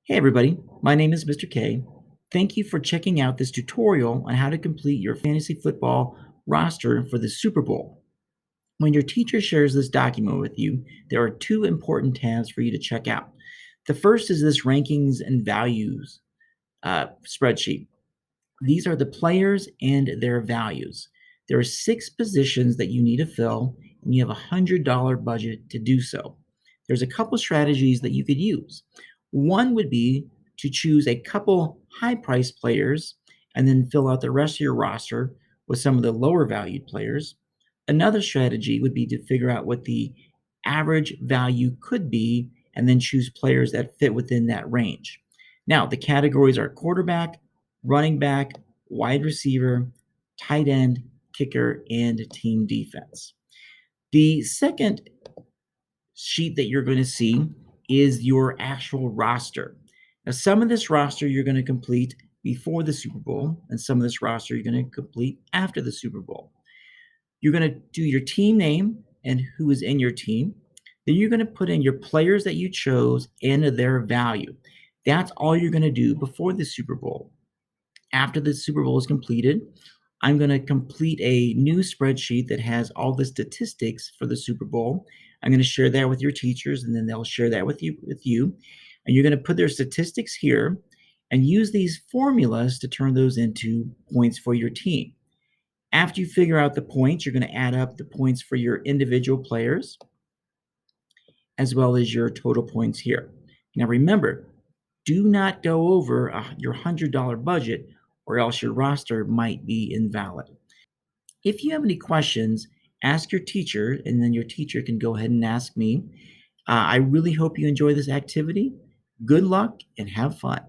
Hey everybody, my name is Mr. K. Thank you for checking out this tutorial on how to complete your fantasy football roster for the Super Bowl. When your teacher shares this document with you, there are two important tabs for you to check out. The first is this rankings and values spreadsheet. These are the players and their values. There are six positions that you need to fill, and you have a $100 budget to do so. There's a couple strategies that you could use. One would be to choose a couple high price players and then fill out the rest of your roster with some of the lower valued players. Another strategy would be to figure out what the average value could be and then choose players that fit within that range. Now, the categories are quarterback, running back, wide receiver, tight end, kicker, and team defense. The second sheet that you're going to see is your actual roster. Now, some of this roster you're going to complete before the Super Bowl, and some of this roster you're going to complete after the Super Bowl. You're going to do your team name and who is in your team. Then you're going to put in your players that you chose and their value. That's all you're going to do before the Super Bowl. After the Super Bowl is completed, I'm going to complete a new spreadsheet that has all the statistics for the Super Bowl. I'm going to share that with your teachers, and then they'll share that with you. And you're going to put their statistics here and use these formulas to turn those into points for your team. After you figure out the points, you're going to add up the points for your individual players as well as your total points here. Now remember, do not go over your $100 budget or else your roster might be invalid. If you have any questions, ask your teacher, and then your teacher can go ahead and ask me. I really hope you enjoy this activity. Good luck and have fun.